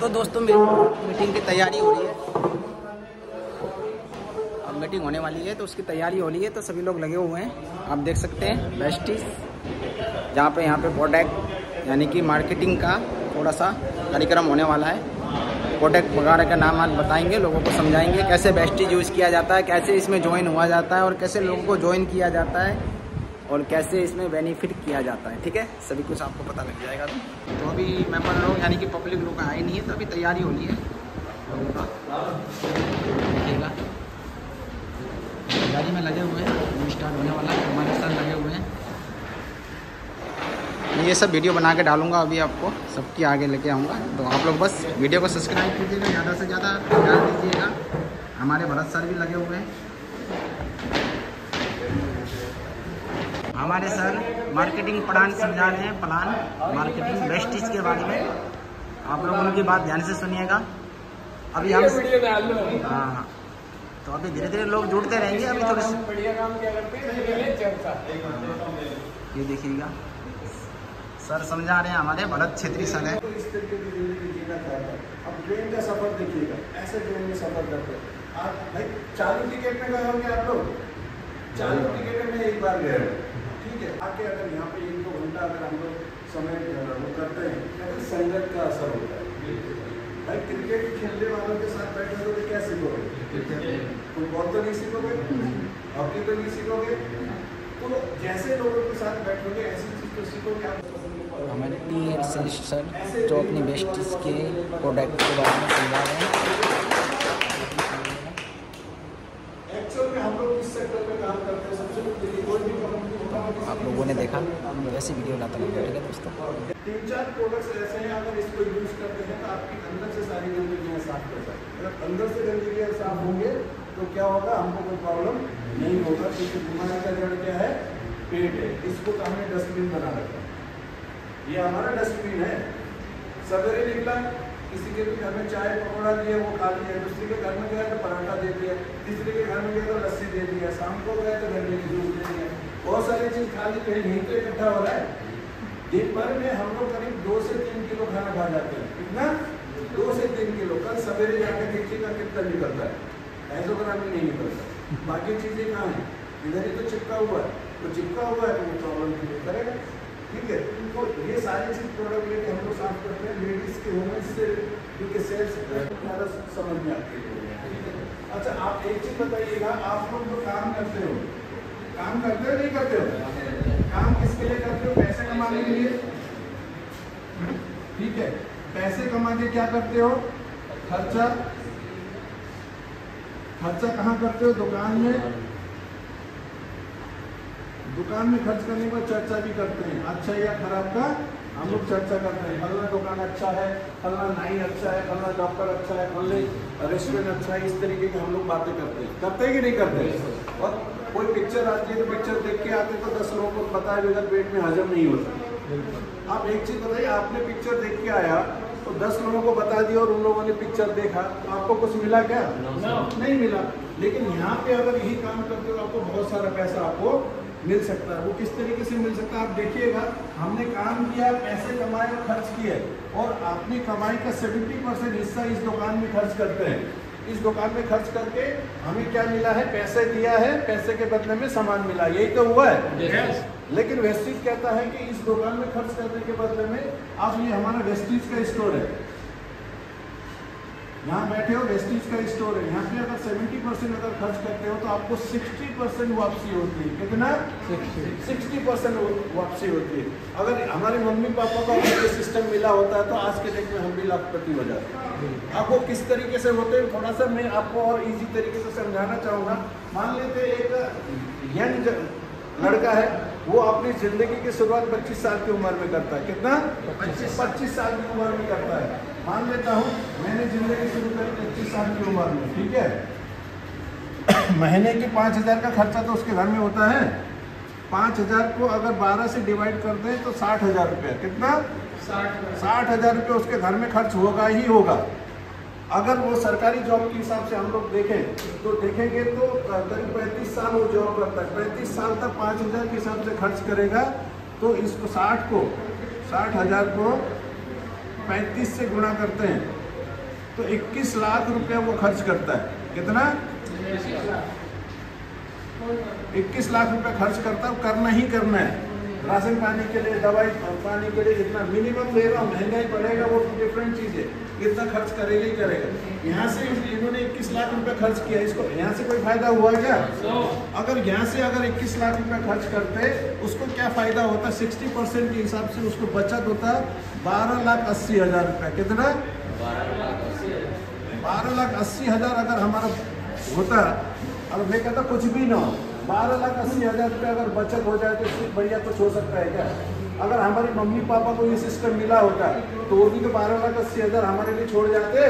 तो दोस्तों मीटिंग की तैयारी हो रही है, अब मीटिंग होने वाली है तो उसकी तैयारी हो रही है। तो सभी लोग लगे हुए हैं, आप देख सकते हैं बेस्टीज, जहाँ पे यहाँ पे प्रोडक्ट यानी कि मार्केटिंग का थोड़ा सा कार्यक्रम होने वाला है। प्रोडक्ट वगैरह का नाम आज बताएंगे, लोगों को समझाएंगे कैसे बेस्टीज यूज़ किया जाता है, कैसे इसमें ज्वाइन हुआ जाता है और कैसे लोगों को ज्वाइन किया जाता है और कैसे इसमें बेनिफिट किया जाता है। ठीक है, सभी कुछ आपको पता लग जाएगा। तो अभी मेंबर लोग यानी कि पब्लिक लोग आए नहीं है, तो अभी तैयारी हो रही है लोगों का, देखिएगा तैयारी में लगे हुए हैं। स्टार्ट होने वाला है, हमारे साथ लगे हुए हैं। मैं ये सब वीडियो बना के डालूंगा, अभी आपको सबकी आगे लेके आऊँगा। तो आप लोग बस वीडियो को सब्सक्राइब कीजिएगा, ज़्यादा से ज़्यादा डाल दीजिएगा। हमारे भरत सर भी लगे हुए हैं, हमारे सर मार्केटिंग प्लान समझा रहे हैं, प्लान मार्केटिंग बेस्टीज के बारे में। आप लोग उनकी बात ध्यान से सुनिएगा। अभी हम हाँ, तो अभी धीरे धीरे लोग जुड़ते रहेंगे। अभी थोड़ी बढ़िया काम क्या करते हैं, ये देखिएगा सर समझा रहे हैं, हमारे भरत छेत्री सर है। इस तरीके की जिंदगी जीना चाहता है। अब ट्रेन का सफर देखिएगा, ऐसे ट्रेन में सफर करते हैं आप भाई। चालू टिकट में गए होंगे आप लोग, चालू टिकट में एक बार गए, ठीक है। आके अगर यहाँ पे 1-2 घंटा अगर हम लोग समय वो करते हैं तो संगत का असर होता है भाई। क्रिकेट खेलने वालों के साथ बैठे तो क्या सीखोगे? फुटबॉल तो नहीं सीखोगे, हॉकी तो नहीं सीखोगे। तो जैसे लोगों के साथ बैठोगे ऐसी चीज़ तो सीखोगे आप। हमारे टी सर जो अपनी बेस्टीज के प्रोडक्ट के बारे में समझा रहे हैं। एक्चुअल में हम लोग किस सेक्टर में काम करते हैं, सबसे पहले कोई भी कंपनी आप लोगों ने देखा, ऐसी वीडियो लाता रहूँगा। ठीक है दोस्तों, 3-4 प्रोडक्ट्स ऐसे हैं, अगर इसको यूज करते हैं तो आपकी अंदर से सारी गंदगियाँ साफ कर सकते हैं। अगर अंदर से गंदगियाँ साफ होंगे तो क्या होगा, हमको कोई प्रॉब्लम नहीं होगा। क्योंकि बीमारी का जड़ क्या है, पेट है। इसको तो हमने डस्टबिन बना रखा है, ये हमारा डस्टबिन है। सवेरे निकला, किसी के भी घर में चाय पकौड़ा दिया वो खा लिया, दूसरे के घर में गया तो पराठा दे दिया, तीसरे के घर में गया तो लस्सी दे दिया, शाम को गया तो गन्ने की जूस दे दिया। बहुत सारी चीज़ खा ली, कहीं नहीं तो इकट्ठा हो रहा है। दिन भर में हम लोग करीब 2 से 3 किलो खाना खा जाते हैं। कितना? 2 से 3 किलो। कल सवेरे जाकर देखिएगा कितना निकलता है, 250 ग्राम ही नहीं निकलता। बाकी चीज़ें कहाँ हैं? इधर ही तो चिपका हुआ है, तो चिपका हुआ है तो वो प्रॉब्लम क्रिएट करेगा। ठीक है, तो ये सारी चीज़ प्रोडक्ट लेके हम लोग साफ करते हैं। लेडीज़ के वुमेन्स से क्योंकि सेल्स ज़्यादा समझ में आती है। अच्छा, आप एक चीज़ बताइएगा, आप लोग जो काम करते हो, काम करते हो नहीं करते हो? काम किसके लिए करते हो? पैसे कमाने के लिए, ठीक है। पैसे कमा के क्या करते हो? खर्चा कहाँ करते हो? दुकान में। दुकान में खर्च करने के बाद चर्चा भी करते हैं, अच्छा या खराब का हम लोग चर्चा करते हैं। फलना दुकान अच्छा है, फलना नाई अच्छा है, फलना डॉक्टर अच्छा है, फलने रेस्टोरेंट अच्छा है। इस तरीके की हम लोग बातें करते हैं कि नहीं करते? और कोई पिक्चर आती है तो पिक्चर देख के आते तो 10 लोगों को पता है बगैर पेट में हजम नहीं होता। आप एक चीज़ बताइए, आपने पिक्चर देख के आया तो 10 लोगों को बता दिया और उन लोगों ने पिक्चर देखा, तो आपको कुछ मिला क्या? नहीं मिला। लेकिन यहाँ पे अगर यही काम करते हो आपको बहुत सारा पैसा आपको मिल सकता है। वो किस तरीके से मिल सकता है आप देखिएगा। हमने काम किया, पैसे कमाए और खर्च किए, और अपनी कमाई का 70% हिस्सा इस दुकान में खर्च करते हैं। इस दुकान में खर्च करके हमें क्या मिला है? पैसे दिया है, पैसे के बदले में सामान मिला, यही तो हुआ है। yes. लेकिन वेस्टीज कहता है कि इस दुकान में खर्च करने के बदले में आप, ये हमारा वेस्टीज का स्टोर है, यहाँ बैठे हो, वेस्टीज का स्टोर है। यहाँ पे अगर 70% अगर खर्च करते हो तो आपको 60% वापसी होती है। कितना? 60% वापसी होती है। अगर हमारे मम्मी पापा को ये सिस्टम मिला होता है तो आज के डेट में हम भी लाखपति हो जाते। आपको किस तरीके से होते हैं थोड़ा सा मैं आपको और इजी तरीके से समझाना चाहूँगा। मान लेते एक यंग लड़का है, वो अपनी ज़िंदगी की शुरुआत 25 साल की उम्र में करता है। कितना? 25 साल की उम्र में करता है। मान लेता हूँ मैंने ज़िंदगी शुरू करी 25 साल की उम्र में, ठीक है। महीने के 5,000 का खर्चा तो उसके घर में होता है। 5,000 को अगर 12 से डिवाइड कर दें तो 60,000 रुपये। कितना? 60,000 रुपये उसके घर में खर्च होगा ही होगा। अगर वो सरकारी जॉब के हिसाब से हम लोग देखें तो देखेंगे तो करीब 35 साल वो जॉब करता है। 35 साल तक 5,000 के हिसाब से खर्च करेगा तो इसको 60,000 को 35 से गुणा करते हैं तो 21 लाख रुपया वो खर्च करता है। कितना? 21 लाख रुपया खर्च करता है। करना ही करना है। राशन पानी के लिए, दवाई पानी के लिए जितना मिनिमम ले रहा हूँ, महंगाई बढ़ेगा वो डिफरेंट चीज़ है, इतना खर्च करेगा ही करेगा। यहाँ से इन्होंने 21 लाख रुपए खर्च किया, इसको यहाँ से कोई फायदा हुआ क्या? अगर यहाँ से अगर 21 लाख रुपए खर्च करते, उसको क्या फायदा होता? 60% के हिसाब से उसको बचत होता 12,80,000 रुपये। कितना? 12,80,000 अगर हमारा होता, और मैं कहता कुछ भी ना हो, 12,80,000 रुपये अगर बचत हो जाए तो इससे बढ़िया कुछ हो सकता है क्या? अगर हमारी मम्मी पापा को ये सिस्टम मिला होता तो वो भी तो 12,80,000 हमारे लिए छोड़ जाते।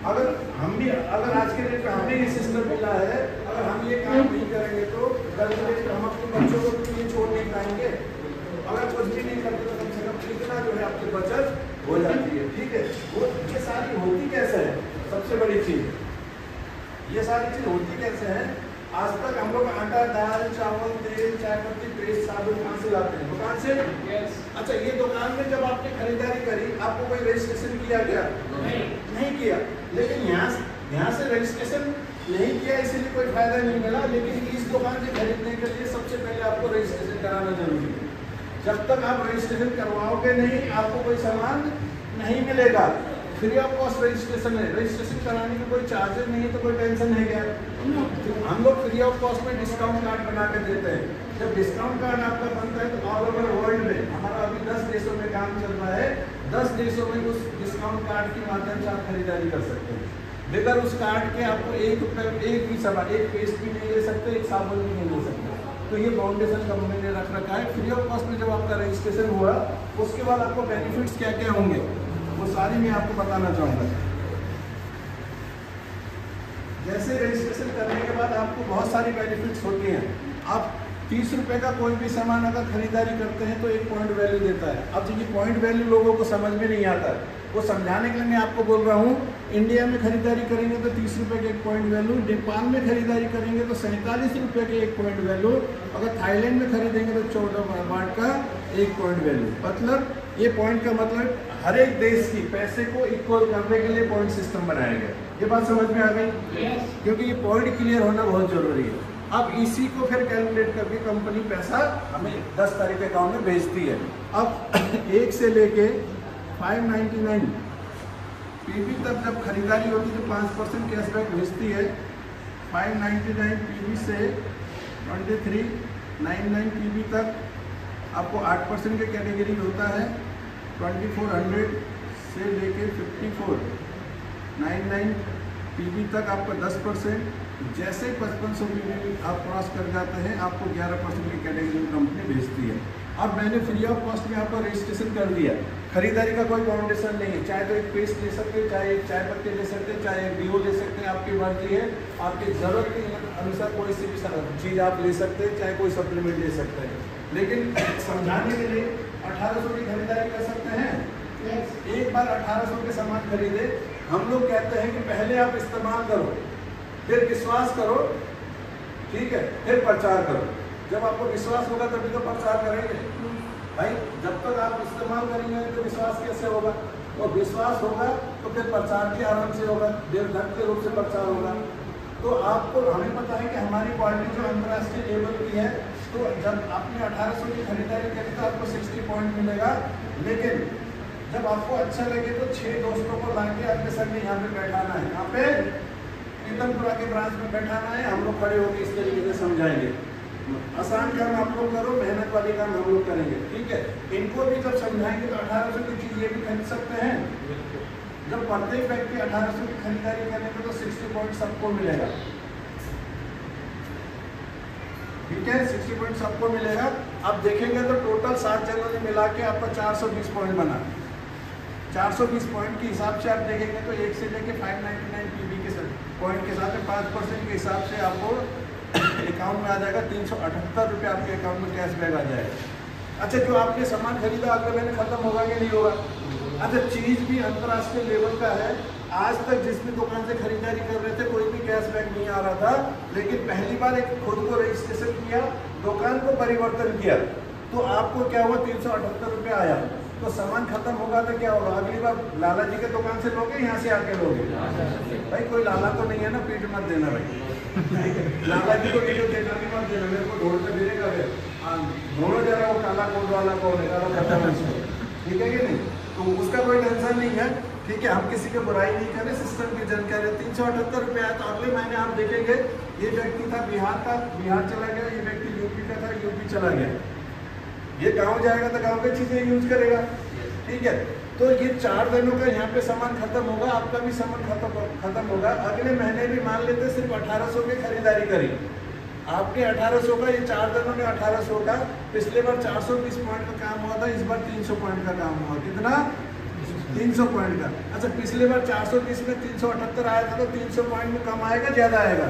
अगर हम भी, अगर आज के डेट में हमें ये सिस्टम मिला है, अगर हम ये काम नहीं करेंगे तो कल के डेट में हम अपने बच्चों को भी छोड़ नहीं पाएंगे। अगर कुछ भी नहीं करते तो कम से कम इतना जो है आपकी बचत हो जाती है। ठीक है, वो ये सारी होती कैसे है? सबसे बड़ी चीज ये सारी चीज होती कैसे है? आज तक हम लोग आटा, दाल, चावल, तेल, चाय पत्ती, पेस्ट, साबुन कहाँ से लाते हैं? दुकान से। अच्छा, ये दुकान में जब आपने खरीदारी करी, आपको कोई रजिस्ट्रेशन किया क्या? नहीं किया। लेकिन यहाँ से रजिस्ट्रेशन नहीं किया, इसीलिए कोई फायदा नहीं मिला। लेकिन इस दुकान से खरीदने के लिए सबसे पहले आपको रजिस्ट्रेशन कराना जरूरी है। जब तक आप रजिस्ट्रेशन करवाओगे नहीं, आपको कोई सामान नहीं मिलेगा। फ्री ऑफ कॉस्ट रजिस्ट्रेशन है। रजिस्ट्रेशन कराने की कोई चार्जेस नहीं है तो कोई टेंशन है क्या? हम लोग फ्री ऑफ कॉस्ट में डिस्काउंट कार्ड बना के देते हैं। जब डिस्काउंट कार्ड आपका बनता है तो ऑल ओवर वर्ल्ड में, हमारा अभी 10 देशों में काम चल रहा है, 10 देशों में उस डिस्काउंट कार्ड के माध्यम से आप खरीदारी कर सकते हैं। बगैर उस कार्ड के आपको एक भी सामान, एक पेस्ट भी नहीं ले सकते, एक साबुन भी नहीं ले सकते। तो ये फाउंडेशन कंपनी ने रख रखा है। फ्री ऑफ कॉस्ट में जब आपका रजिस्ट्रेशन हुआ, उसके बाद आपको बेनिफिट्स क्या क्या होंगे वो सारी मैं आपको बताना चाहूँगा। जैसे रजिस्ट्रेशन करने के बाद आपको बहुत सारी बेनिफिट्स होती हैं। आप 30 रुपये का कोई भी सामान अगर खरीदारी करते हैं तो 1 पॉइंट वैल्यू देता है। अब ये पॉइंट वैल्यू लोगों को समझ में नहीं आता है, वो समझाने के लिए मैं आपको बोल रहा हूँ। इंडिया में खरीदारी करेंगे तो 30 रुपये के 1 पॉइंट वैल्यू, नेपाल में खरीदारी करेंगे तो 47 रुपये के 1 पॉइंट वैल्यू, अगर थाईलैंड में खरीदेंगे तो 14 बाट का 1 पॉइंट वैल्यू। मतलब ये पॉइंट का मतलब हर एक देश की पैसे को इक्वल करने के लिए पॉइंट सिस्टम बनाया गया। ये बात समझ में आ गई? क्योंकि ये पॉइंट क्लियर होना बहुत जरूरी है। अब इसी को फिर कैलकुलेट करके कंपनी पैसा हमें 10 तारीख के अकाउंट में भेजती है। अब 1 से लेके 599 पीबी तक जब खरीदारी होती है तो 5% कैशबैक भेजती है। 599 पीबी से 2399 पीबी तक आपको 8% के कैटेगरी होता है। 2400 से लेके 5499 पीबी तक आपका 10%। जैसे 5500 पीबी आप क्रॉस कर जाते हैं, आपको 11% की कैटेगरी में कंपनी भेजती है। अब मैंने फ्री ऑफ कॉस्ट में आपको रजिस्ट्रेशन कर दिया। खरीदारी का कोई फाउंडेशन नहीं है। चाहे तो एक पेस्ट ले सकते हैं, चाहे एक चाय पत्ती ले सकते हैं, चाहे एक डीओ ले सकते हैं, आपकी मर्जी है। आपकी ज़रूरत के अनुसार कोई सी भी चीज़ आप ले सकते हैं, चाहे कोई सप्लीमेंट ले सकते हैं। लेकिन समझाने के लिए 1800 की खरीदारी कर सकते हैं। एक बार 1800 के सामान खरीदे, हम लोग कहते हैं कि पहले आप इस्तेमाल करो, फिर विश्वास करो, ठीक है, फिर प्रचार करो। जब आपको विश्वास होगा तभी तो प्रचार करेंगे भाई। जब तक आप इस्तेमाल करेंगे तो विश्वास कैसे होगा? और विश्वास होगा तो फिर प्रचार भी आराम से होगा, देवधर्म के रूप से प्रचार होगा। तो आपको, हमें पता है कि हमारी क्वालिटी जो अंतर्राष्ट्रीय लेवल की है, तो जब आपने 1800 की खरीदारी करी तो आपको 60 पॉइंट मिलेगा। लेकिन जब आपको अच्छा लगे तो 6 दोस्तों को लाके आपके संग यहाँ पे बैठाना है, यहाँ पे पीतमपुरा के ब्रांच में बैठाना है। हम लोग खड़े होकर इस तरीके से समझाएंगे। आसान काम आप लोग करो, मेहनत वाली काम हम लोग करेंगे, ठीक है। इनको भी जब समझाएंगे तो 1800 की चीज़ ये भी खरीद सकते हैं। जब प्रत्येक व्यक्ति 1800 की खरीदारी करेंगे तो 60 पॉइंट सबको मिलेगा, ठीक है। 60 पॉइंट सबको मिलेगा। अब देखेंगे तो टोटल 7 जनों ने मिला के आपका 420 पॉइंट बना। 420 पॉइंट के हिसाब से आप देखेंगे तो 1 से लेके 599 पीबी के पॉइंट के साथ 5% के हिसाब से आपको अकाउंट में आ जाएगा 378 रुपये आपके अकाउंट में कैशबैक आ जाएगा। अच्छा, जो आपने सामान खरीदा अगले महीने खत्म होगा कि नहीं होगा? अच्छा, चीज़ भी अंतर्राष्ट्रीय लेवल का है। आज तक जिस भी दुकान से खरीदारी कर रहे थे कोई भी कैशबैक नहीं आ रहा था, लेकिन पहली बार एक खुद को रजिस्ट्रेशन किया, दुकान को परिवर्तन किया तो आपको क्या हुआ? 378 रुपये आया। तो सामान खत्म होगा तो क्या होगा, अगली बार लाला जी के दुकान से लोगे, यहाँ से आके लोगे? भाई कोई लाला तो नहीं है ना, पीट मत देना भाई। लाला जी को वीडियो देना भी मत देना, मेरे को ढोल पे गिरेगा फिर। हाँ, ढोलो जरा वो काला कोट वाला कौन है, काला खत्म है उसको, ठीक है कि नहीं? तो उसका कोई टेंशन नहीं है, ठीक है। हम किसी की बुराई नहीं करें, सिस्टम की जानकारी। 378 रुपये आया। तो अगले महीने आप देखेंगे ये व्यक्ति था बिहार का, बिहार चला गया, ये व्यक्ति यूपी का था, यूपी चला गया। ये गांव जाएगा तो गांव की चीजें यूज करेगा, ठीक है। तो ये 4 दिनों का यहाँ पे सामान खत्म होगा, आपका भी सामान खत्म होगा। अगले महीने भी मान लेते सिर्फ 1800 की खरीदारी करी आपने, 1800 का, ये 4 दिनों में 1800 का। पिछले बार 420 पॉइंट का काम हुआ था, इस बार 300 पॉइंट का काम हुआ। कितना? 300 पॉइंट का। अच्छा, पिछले बार 420 में 378 आया था, तो 300 पॉइंट में कम आएगा ज़्यादा आएगा?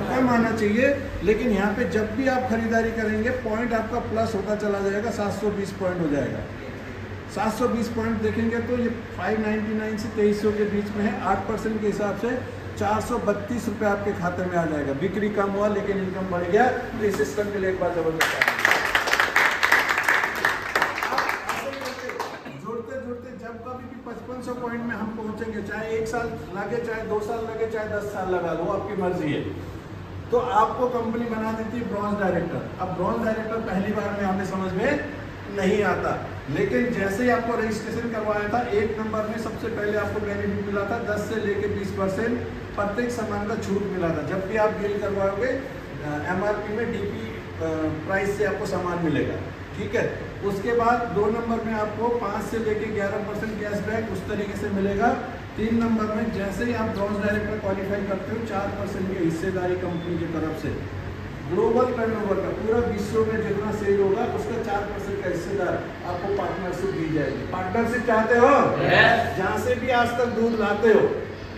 कम आना चाहिए। लेकिन यहाँ पे जब भी आप खरीदारी करेंगे पॉइंट आपका प्लस होता चला जाएगा, 720 पॉइंट हो जाएगा। 720 पॉइंट देखेंगे तो ये 599 से 2300 के बीच में है। 8% के हिसाब से 432 रुपये आपके खाते में आ जाएगा। बिक्री कम हुआ लेकिन इनकम बढ़ गया, तो इस सिस्टम के लिए एक बार जबरदस्त है। जुड़ते जब कभी भी 5500 पॉइंट में हम पहुंचेंगे, चाहे 1 साल लगे, चाहे 2 साल लगे, चाहे 10 साल लगा लो, आपकी मर्जी है। तो आपको कंपनी बना देती है ब्रॉन्ज डायरेक्टर। अब ब्रॉन्ज डायरेक्टर पहली बार में हमें समझ में नहीं आता, लेकिन जैसे ही आपको रजिस्ट्रेशन करवाया था, 1 नंबर में सबसे पहले आपको बेनिफिट मिला था 10 से लेके 20% प्रत्येक सामान का छूट मिला था। जब भी आप डील करवाओगे MRP में DP प्राइस से आपको सामान मिलेगा, ठीक है। उसके बाद 2 नंबर में आपको 5 से लेके 11% कैशबैक उस तरीके से मिलेगा। 3 नंबर में जैसे ही आप ब्रॉन्ज डायरेक्टर क्वालिफाई करते हो, 4% की हिस्सेदारी कंपनी की तरफ से ग्लोबल टर्नओवर का, पूरा विश्व में जितना सेल होगा उसका 4% का हिस्सेदार आपको पार्टनरशिप दी जाएगी। पार्टनरशिप चाहते हो? जहाँ से भी आज तक दूध लाते हो,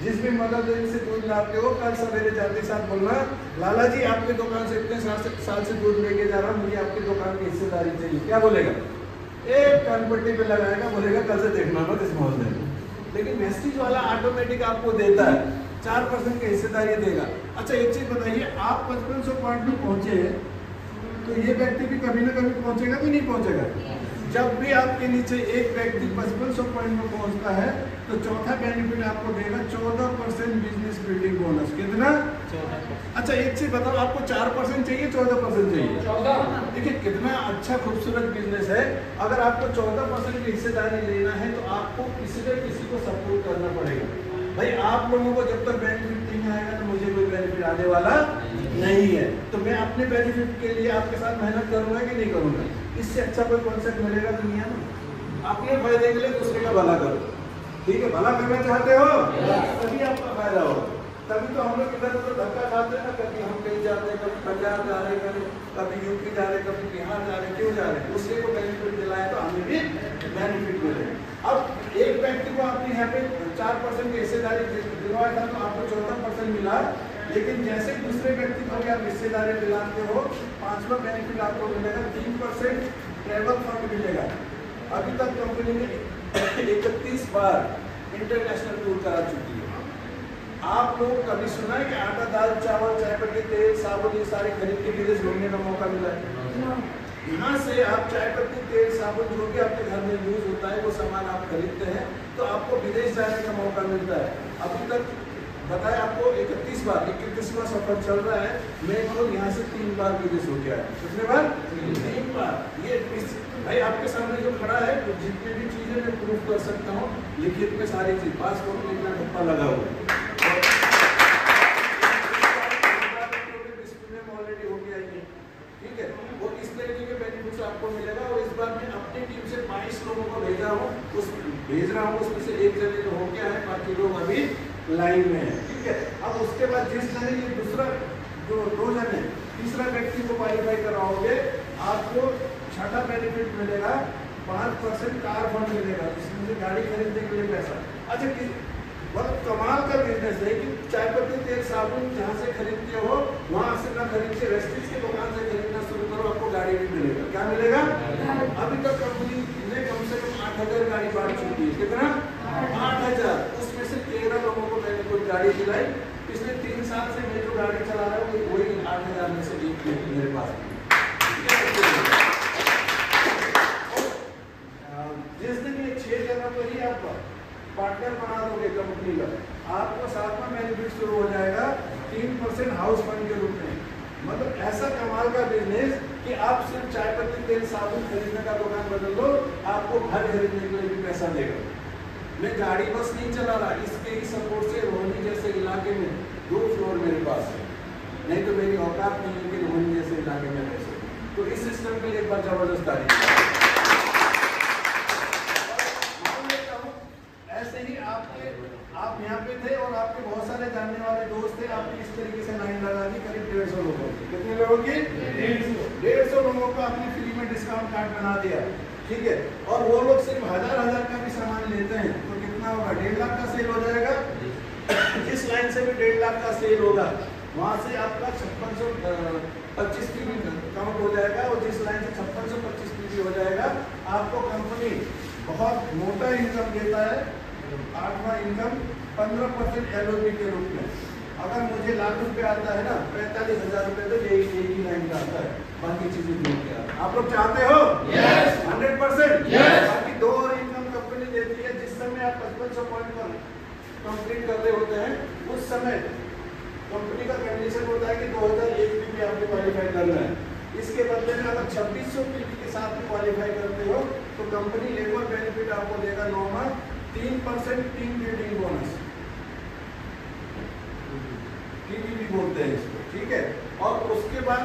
जिस भी मदर डेयरी से दूध लाते हो, कल सवेरे जाते साथ बोलना, लाला जी आपकी दुकान से इतने साल से दूध लेके जा रहा हूँ, मुझे आपकी दुकान की हिस्सेदारी चाहिए। क्या बोलेगा? एक कानपट्टी पे लगाएगा, बोलेगा कल से देखना मत इस मोहल्ले में। लेकिन वेस्टीज वाला ऑटोमेटिक आपको देता है, 4% की हिस्सेदारी देगा। अच्छा, एक चीज बताइए, आप 5500 पॉइंट में पहुंचे तो ये व्यक्ति भी कभी ना कभी पहुंचेगा कि नहीं पहुंचेगा? जब भी आपके नीचे एक व्यक्ति 5500 पॉइंट में पहुंचता है तो चौथा बेनिफिट आपको देगा 14% बिजनेस बिल्डिंग बोनस। कितना? 14%। अच्छा, एक चीज बताओ, आपको 4% चाहिए 14% चाहिए? 14। देखिए कितना अच्छा खूबसूरत बिजनेस है। अगर आपको 14% की हिस्सेदारी लेना है तो आपको किसी न किसी को सपोर्ट करना पड़ेगा। भाई आप लोगों को जब तक बेनिफिट नहीं आएगा तो मुझे कोई बेनिफिट आने वाला नहीं है। तो मैं अपने बेनिफिट के लिए आपके साथ मेहनत करूंगा कि नहीं करूंगा? इससे अच्छा कोई कॉन्सेप्ट मिलेगा दुनिया में? अपने फायदे के लिए दूसरे का भला करो, ठीक है। भला करना चाहते हो तभी आपका फायदा होगा। तभी तो हम लोग इधर उधर धक्का खाते हैं ना, कभी हम कहीं जाते हैं, कभी पंजाब जा रहे हैं, कभी यूपी जा रहे हैं, कभी बिहार जा रहे हैं। क्यों जा रहे हैं? उससे को बेनिफिट दिलाए तो हमें भी बेनिफिट मिले। अब एक व्यक्ति को आपने यहाँ पे 4% की हिस्सेदारी दिलवाया था तो आपको 14% मिला, लेकिन जैसे दूसरे व्यक्ति को आप हिस्सेदारी दिलाते हो, 5वां बेनिफिट आपको मिलेगा 3% ट्रैवल फंड मिलेगा। अभी तक कंपनी ने 31 बार इंटरनेशनल टूर करा चुकी है। आप लोग कभी सुना है कि आटा, दाल, चावल, चाय पत्ती, तेल, साबुन ये सारे खरीद के विदेश घूमने का मौका मिला है? यहाँ से आप चाय पत्ती, तेल, साबुन जो भी आपके घर में यूज होता है वो सामान आप खरीदते हैं तो आपको विदेश जाने का मौका मिलता है। अभी तक बताया आपको 31 बार, 31वां सफर चल रहा है। मैं खुद यहाँ से 3 बार विदेश हो गया है। कितने बार? 3 बार। ये भाई आपके सामने जो खड़ा है, तो जितनी भी चीजें मैं प्रूफ कर सकता हूँ, लिखित में सारी चीज, पासपोर्ट में इतना ठप्पा लगा हुआ है, ऑलरेडी हो गया है, ठीक है। वो इस तरीके के बेनिफिट्स आपको मिलेगा। और इस बार मैं अपनी टीम से 22 लोगों को भेज रहा हूँ, उसमें से 1 जने तो हो गया है, बाकी लोग अभी लाइन में है, ठीक है। अब उसके बाद जिस जने ये दूसरा जो 2 जने तीसरा व्यक्ति को क्वालिफाई कराओगे, आपको छठा बेनिफिट मिलेगा, 5% कार फंड मिलेगा, जिसमें गाड़ी खरीदने के लिए पैसा। अच्छा, बहुत कमाल का बिजनेस है कि चाय पत्ती, तेल, साबुन जहाँ से खरीदते हो वहाँ से ना खरीद के वेस्टीज की दुकान से खरीदना शुरू करो, आपको गाड़ी भी मिलेगा। क्या मिलेगा? अभी तक कंपनी ने कम से कम 8000 गाड़ी बांट चुकी है। कितना? 8000। उसमें से 13 लोगों को मैंने कुछ गाड़ी दिलाई। पिछले 3 साल से मैं जो गाड़ी चला रहा हूँ वही 8000 में से एक मेरे पास। जिस दिन कंपनी का, आपको 7वां बेनिफिट शुरू हो जाएगा 3% हाउस फंड के रूप में। मतलब ऐसा कमाल का बिजनेस कि आप सिर्फ चाय पत्ती तेल साबुन खरीदने का दुकान बदल लो, आपको घर खरीदने के लिए भी पैसा देगा। मैं गाड़ी बस नहीं चला रहा, इसके ही सपोर्ट से रोहिणी जैसे इलाके में 2 फ्लोर मेरे पास है, नहीं तो मेरी औकात नहीं है कि रोहिणी जैसे इलाके में रह सकूं। तो इस सिस्टम के लिए एक बार जबरदस्त तारीफ। ऐसे ही आप यहाँ पे थे और आपके बहुत सारे जानने वाले दोस्त थे, आपने इस तरीके से लाइन लगा दी करीब 150 लोगों की। कितने लोगों की? 150 लोगों को आपने फ्री में डिस्काउंट कार्ड बना दिया, ठीक है। और वो लोग सिर्फ 1000 का भी सामान लेते हैं तो कितना होगा? 1.5 लाख का सेल हो जाएगा। जिस लाइन से भी 1.5 लाख का सेल होगा वहाँ से आपका 5625 पीवी काउंट हो जाएगा, और जिस लाइन से 5625 पीवी हो जाएगा, आपको कंपनी बहुत मोटा इनकम देता है। 8वां इनकम 15% LOP के रूप में। अगर मुझे लाख रुपए आता है ना, 45,000 रुपए तो यही लाइन का आता है, बाकी चीजें जोड़ के आता है। आप लोग चाहते हो? yes! 100%। yes! बाकी 2 और इनकम कंपनी देती है। जिस समय आप 5500 पॉइंट पर कंप्लीट कर रहे होते हैं, उस समय कंपनी का कंडीशन होता है कि 2001 पीवी आपको क्वालिफाई करना है। इसके बदले में अगर 2600 पीवी के साथ में क्वालिफाई करते हो तो कंपनी एक और बेनिफिट आपको देगा 9 माह 3% टीम बिल्डिंग बोनस, TBB बोलते हैं इसको, ठीक है। और उसके बाद